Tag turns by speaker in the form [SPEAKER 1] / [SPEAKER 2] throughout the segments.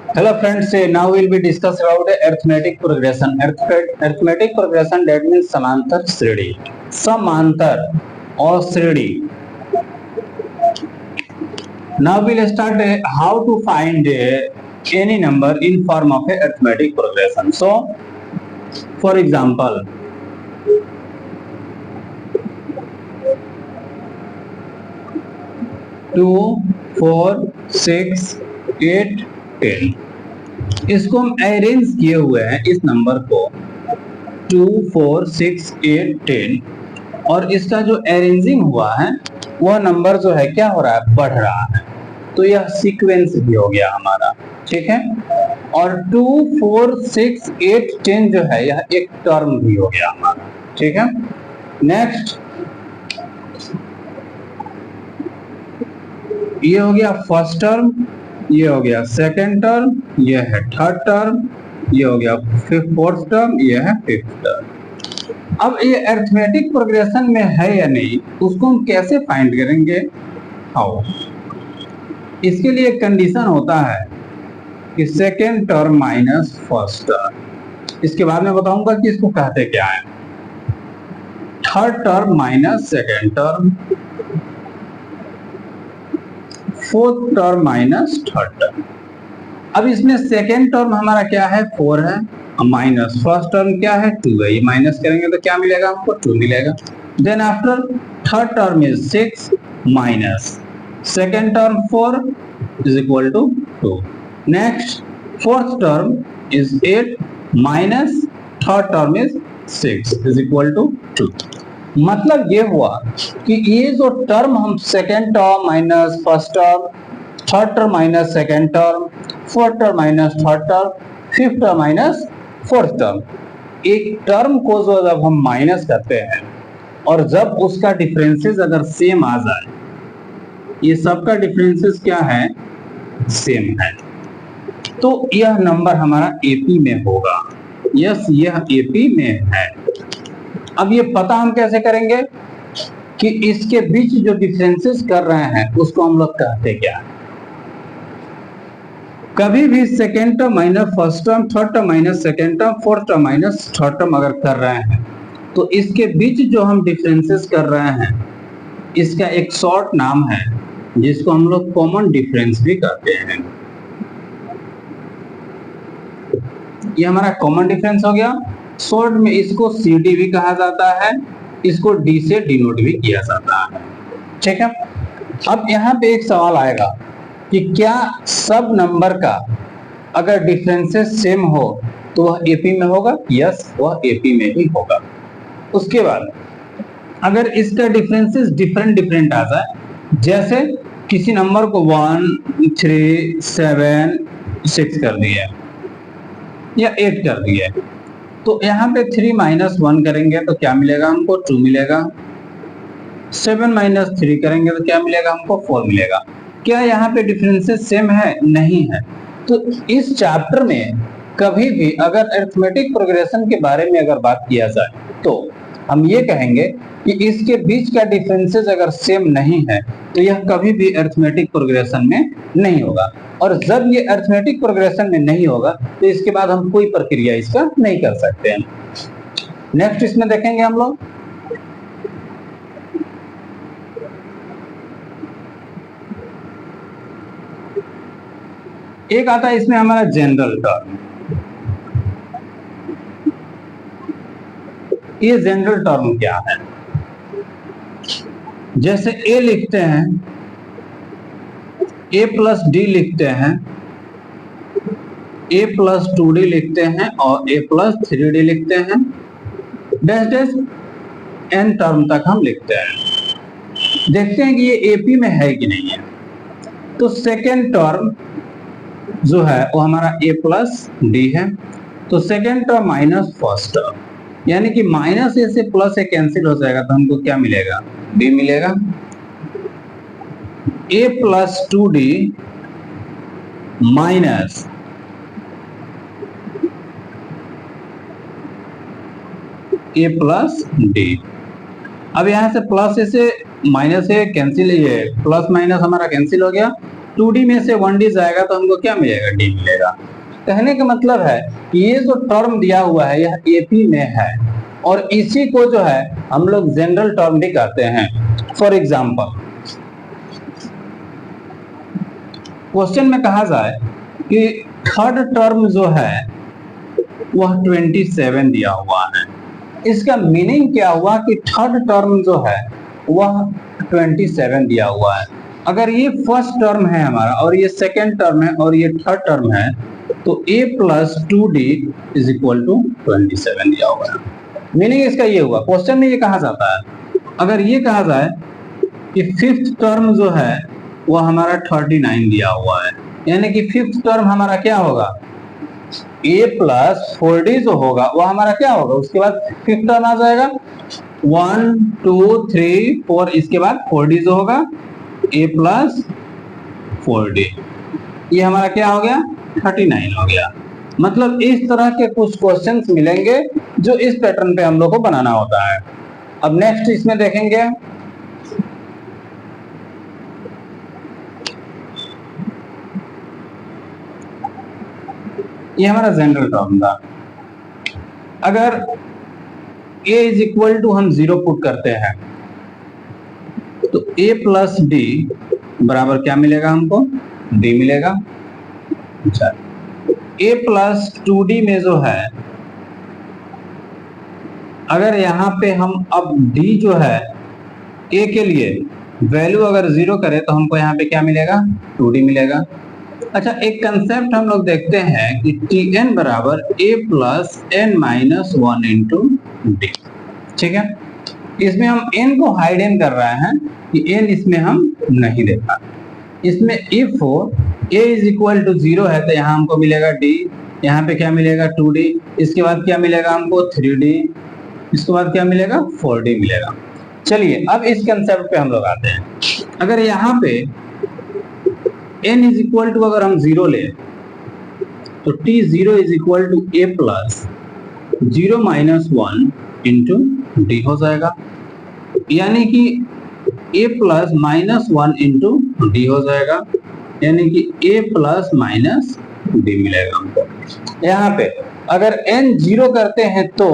[SPEAKER 1] Hello friends, now we'll be discuss about arithmetic progression. Arithmetic progression, that means समांतर श्रेणी, समांतर और श्रेणी. Now we'll start how to find any number in form of a arithmetic progression. So, for example, 2, 4, 6, 8, 10. इसको हम arrange किए हुए हैं इस नंबर को 2, 4, 6, 8, 10 और इसका जो अरेंजिंग हुआ है वह नंबर जो है क्या हो रहा है, बढ़ रहा है. तो यह सीक्वेंस भी हो गया हमारा, ठीक है. और 2, 4, 6, 8, 10 जो है यह एक टर्म भी हो गया हमारा, ठीक है. नेक्स्ट ये हो गया फर्स्ट टर्म, ये हो गया सेकेंड टर्म, ये है थर्ड टर्म, ये हो गया फोर्थ टर्म, ये है फिफ्थ टर्म. अब ये अरिथमेटिक प्रोग्रेशन में है या नहीं उसको हम कैसे फाइंड करेंगे, हाउ. इसके लिए एक कंडीशन होता है कि second term minus first term. इसके बाद में बताऊंगा कि इसको कहते क्या है. Third term minus second term, fourth term minus third term. अब इसमें सेकेंड टर्म हमारा क्या है, 4 है, माइनस फर्स्ट टर्म क्या है, 2 है. ये माइनस करेंगे तो क्या मिलेगा हमको, 2 मिलेगा. Then after third term is 6 minus second term 4 is equal to 2. Next fourth term is 8 minus third term is 6 is equal to 2. मतलब ये हुआ कि ये जो टर्म हम second term minus first term, third term minus second term, fourth term minus third term, fifth term minus fourth term, एक term को जो जब हम माइनस करते हैं और जब उसका डिफरेंसेस अगर सेम आ जाए, ये सबका डिफरेंसेस क्या है, सेम है, तो यह नंबर हमारा एपी में होगा. यस, यह एपी में है. अब ये पता हम कैसे करेंगे कि इसके बीच जो डिफरेंसेस कर रहे हैं उसको हम लोग कहते क्या. कभी भी second term minus first term, third term minus second term, fourth term minus third term अगर कर रहे हैं तो इसके बीच जो हम डिफरेंसेस कर रहे हैं इसका एक शॉर्ट नाम है जिसको हम लोग कॉमन डिफरेंस भी कहते हैं. ये हमारा कॉमन डिफरेंस हो गया. शॉर्ट में इसको CD भी कहा जाता है, इसको D से डिनोट भी किया जाता है, ठीक है. अब यहाँ पे एक सवाल आएगा कि क्या सब नंबर का अगर डिफरेंसेस सेम हो तो वह एपी में होगा. यस, वह एपी में ही होगा. उसके बाद अगर इसका डिफरेंसेस डिफरेंट आ जाए, जैसे किसी नंबर को 1, 3, 7, 6 कर दिया या 8 कर दिया, तो यहाँ पे 3 माइनस 1 करेंगे तो क्या मिलेगा हमको, 2 मिलेगा. 7 माइनस 3 करेंगे तो क्या मिलेगा हमको, 4 मिलेगा. क्या यहाँ पे डिफरेंसेस सेम है, नहीं है. तो इस चैप्टर में कभी भी अगर अरिथमेटिक प्रोग्रेशन के बारे में अगर बात किया जाए तो हम ये कहेंगे कि इसके बीच का डिफरेंसेस अगर सेम नहीं है तो यह कभी भी अरिथमेटिक प्रोग्रेशन में नहीं होगा. और जब ये अरिथमेटिक प्रोग्रेशन में नहीं होगा तो इसके बाद हम कोई प्रक्रिया इसका नहीं कर सकते हैं. नेक्स्ट इसमें देखेंगे हम लोग एक आता है इसमें हमारा जनरल टर्म. ये जनरल टर्म क्या है, जैसे A लिखते हैं, A प्लस डी लिखते हैं, A प्लस 2D लिखते हैं और A प्लस 3D लिखते हैं, डैश डैश n टर्म तक हम लिखते हैं. देखते हैं कि ये एपी में है कि नहीं है. तो सेकेंड टर्म जो है वो हमारा A प्लस डी है, तो second term minus first term, यानी कि माइनस A से प्लस A कैंसिल हो जाएगा तो हमको क्या मिलेगा, B मिलेगा. A plus 2D minus A plus D. अब यहां से प्लस A से माइनस A कैंसिल, ये प्लस माइनस हमारा कैंसिल हो गया 2D में से 1D जाएगा तो हमको क्या मिलेगा? D मिलेगा। कहने का मतलब है कि ये जो टर्म दिया हुआ है यह AP में है और इसी को जो है हम लोग जनरल टर्म भी कहते हैं। फॉर एग्जाम्पल क्वेश्चन में कहा जाए कि थर्ड टर्म जो है वह 27 दिया हुआ है। इसका मीनिंग क्या हुआ कि थर्ड टर्म जो है वह 27 दिया हुआ है। अगर ये फर्स्ट टर्म है हमारा और ये सेकेंड टर्म है और ये थर्ड टर्म है तो a plus 2d is equal to 27 दिया हुआ है। मीनिंग इसका ये हुआ, क्वेश्चन में ये कहा जाता है अगर ये कहा जाए कि फिफ्थ टर्म जो है वह हमारा 39 दिया हुआ है, यानी कि फिफ्थ टर्म हमारा क्या होगा? a प्लस 4d जो होगा वह हमारा क्या होगा? उसके बाद फिफ्थ टर्म आ जाएगा 1 2 3 4, इसके बाद 4d जो होगा a प्लस 4d, ये हमारा क्या हो गया? 39 हो गया। मतलब इस तरह के कुछ क्वेश्चंस मिलेंगे जो इस पैटर्न पे हम लोग को बनाना होता है। अब नेक्स्ट इसमें देखेंगे ये हमारा जनरल टर्म था। अगर a इज इक्वल टू हम 0 पुट करते हैं तो a प्लस d बराबर क्या मिलेगा हमको? d मिलेगा। अच्छा, a प्लस 2d में जो है अगर यहाँ पे हम अब d जो है a के लिए वैल्यू अगर 0 करें तो हमको यहाँ पे क्या मिलेगा? 2d मिलेगा। अच्छा, एक कंसेप्ट हम लोग देखते हैं कि tn बराबर a plus n minus 1 into D. ठीक है, इसमें हम n को हाइड कर रहे हैं कि n इसमें हम नहीं देखा। इसमें if a is equal to 0 है तो यहाँ हमको मिलेगा d, यहाँ पे क्या मिलेगा? 2d, इसके बाद क्या मिलेगा हमको? 3d, इसके बाद क्या मिलेगा? 4d मिलेगा। चलिए अब इस कंसेप्ट पे हम लोग आते हैं। अगर यहाँ पे n इज इक्वल टू अगर हम 0 ले तो t0 is equal to a plus 0 minus 1 into d हो जाएगा, यानी कि a plus minus 1 into d हो जाएगा, यानी कि a प्लस माइनस डी मिलेगा हमको। यहाँ पे अगर n 0 करते हैं तो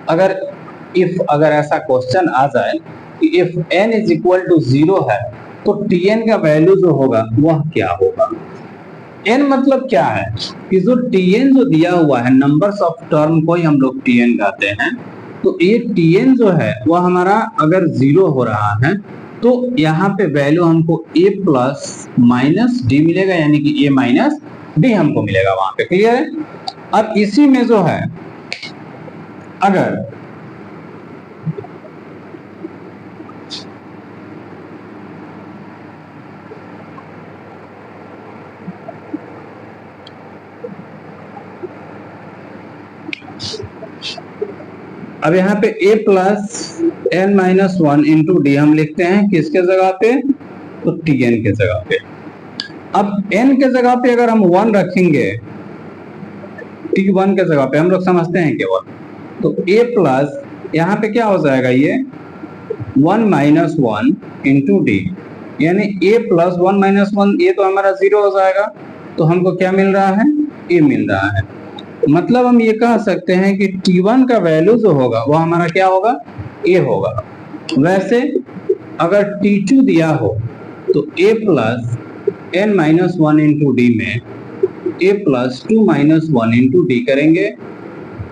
[SPEAKER 1] अगर ऐसा क्वेश्चन आ जाए कि if n is equal to 0 है तो tn का वैल्यू जो होगा वह क्या होगा? n मतलब क्या है कि जो tn जो दिया हुआ है नंबर्स ऑफ टर्म को ही हम लोग tn कहते हैं, तो ये tn जो है वह हमारा अगर 0 हो रहा है तो यहाँ पे वैल्यू हमको a प्लस माइनस डी मिलेगा, यानी कि a माइनस डी हमको मिलेगा वहां पे। क्लियर है? अब इसी में जो है अगर अब यहाँ पे a plus n minus 1 into D हम लिखते हैं किसके जगह पे? तो tn के जगह पे। अब n के जगह पे अगर हम 1 रखेंगे, t1 के जगह पे हम लोग समझते हैं केवल, तो a प्लस यहाँ पे क्या हो जाएगा? ये 1 माइनस 1 इंटू डी, यानी a प्लस 1 माइनस 1, ये तो हमारा 0 हो जाएगा, तो हमको क्या मिल रहा है? a मिल रहा है। मतलब हम ये कह सकते हैं कि t1 का वैल्यू जो होगा वो हमारा क्या होगा? a होगा। वैसे अगर t2 दिया हो तो a plus n minus 1 into D में a plus 2 minus 1 into D करेंगे,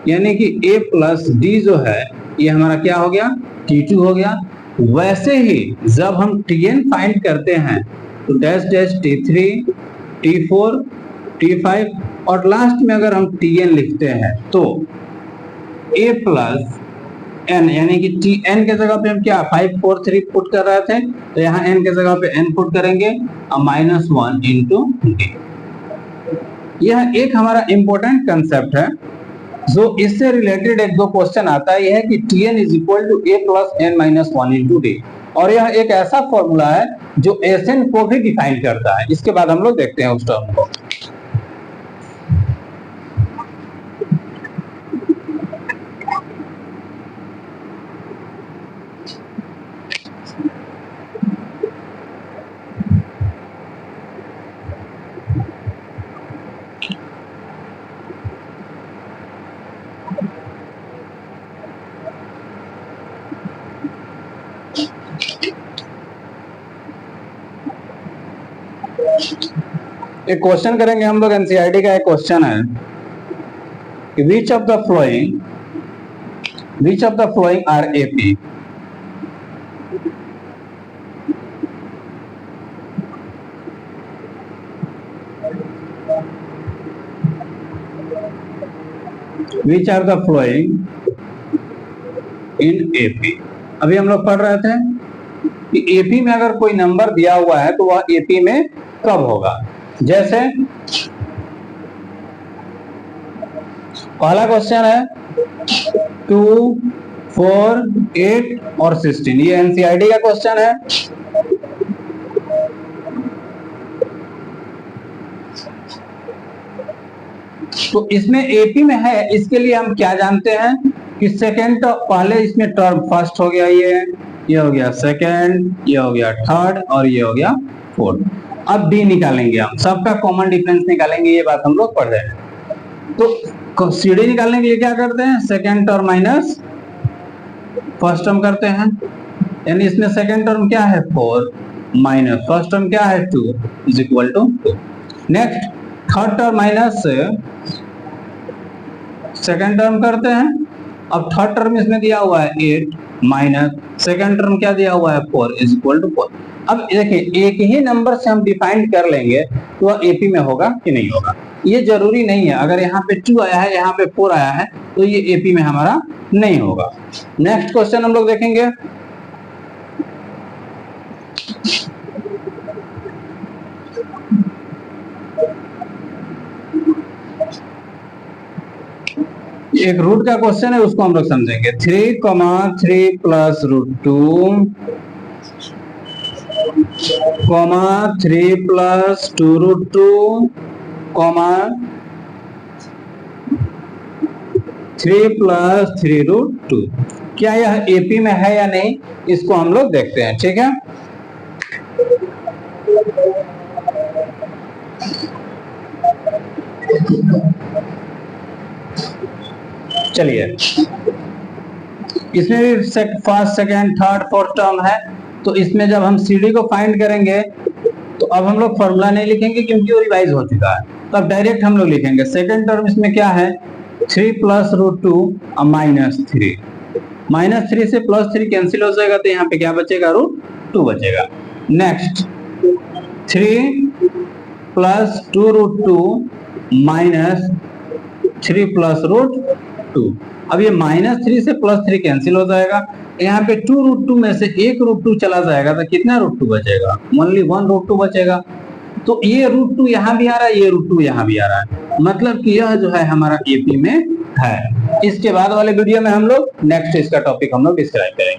[SPEAKER 1] यानी कि a प्लस डी जो है ये हमारा क्या हो गया? t2 हो गया। वैसे ही जब हम tn फाइंड करते हैं तो dash dash t3 t4 t5 और लास्ट में अगर हम tn लिखते हैं तो a प्लस n, यानी कि tn के जगह पे हम क्या 5 4 3 पुट कर रहे थे, तो यहाँ n के जगह पे n पुट करेंगे और माइनस 1 इंटू डी। यह एक हमारा इंपॉर्टेंट कंसेप्ट है जो इससे रिलेटेड एक दो क्वेश्चन आता है, यह है कि tn is equal to a plus n minus 1 into d, और यह एक ऐसा फॉर्मूला है जो Sn को भी डिफाइन करता है। इसके बाद हम लोग देखते हैं उस टर्म को। एक क्वेश्चन करेंगे हम लोग, एनसीईआरटी का एक क्वेश्चन है कि which of the following are AP. Which are the following in AP. अभी हम लोग पढ़ रहे थे कि एपी में अगर कोई नंबर दिया हुआ है तो वह एपी में कब होगा। जैसे पहला क्वेश्चन है 2, 4, 8 और 16, ये एनसीईआरटी का क्वेश्चन है। तो इसमें एपी में है, इसके लिए हम क्या जानते हैं कि सेकेंड, पहले इसमें टर्म फर्स्ट हो गया, ये हो गया सेकेंड, ये हो गया थर्ड और ये हो गया फोर्थ। अब डी निकालेंगे, हम सबका कॉमन डिफरेंस निकालेंगे, ये बात हम लोग पढ़ रहे हैं। तो सीडी निकालने के लिए क्या करते हैं, second term minus first term करते हैं, यानी इसमें सेकेंड टर्म क्या है 4 माइनस फर्स्ट टर्म क्या है 2 is equal to 2। Next third term minus second term करते हैं। अब थर्ड टर्म इसमें दिया हुआ है 8 माइनस सेकेंड टर्म क्या दिया हुआ है 4 इज इक्वल टू 4। अब देखिए एक ही नंबर से हम डिफाइन कर लेंगे तो वह एपी में होगा कि नहीं होगा, ये जरूरी नहीं है। अगर यहाँ पे 2 आया है, यहाँ पे 4 आया है तो ये एपी में हमारा नहीं होगा। नेक्स्ट क्वेश्चन हम लोग देखेंगे, एक रूट का क्वेश्चन है, उसको हम लोग समझेंगे। 3, 3 + √2, 3 + 2√2, 3 + 3√2, क्या यह एपी में है या नहीं, इसको हम लोग देखते हैं। ठीक है, चलिए इसमें भी first, second, third, fourth term है, तो इसमें जब हम सीडी को फाइंड करेंगे तो अब हम लोग फॉर्मूला नहीं लिखेंगे क्योंकि वो रिवाइज हो चुका है, तो अब डायरेक्ट हम लोग लिखेंगे। सेकेंड टर्म इसमें क्या है 3 + √2 और -3, -3 से +3 कैंसिल हो जाएगा, तो यहाँ पे क्या बचेगा √2 बचेगा। नेक्स्ट 3 + 2√2 -3 + √2, अब ये -3 से +3 कैंसिल हो जाएगा, यहाँ पे 2√2 में से एक √2 चला जाएगा तो कितना √2 बचेगा, ओनली 1 √2 बचेगा। तो ये √2 यहाँ भी आ रहा है, ये √2 यहाँ भी आ रहा है, मतलब कि यह जो है हमारा एपी में है। इसके बाद वाले वीडियो में हम लोग नेक्स्ट इसका टॉपिक हम लोग डिस्क्राइब करेंगे।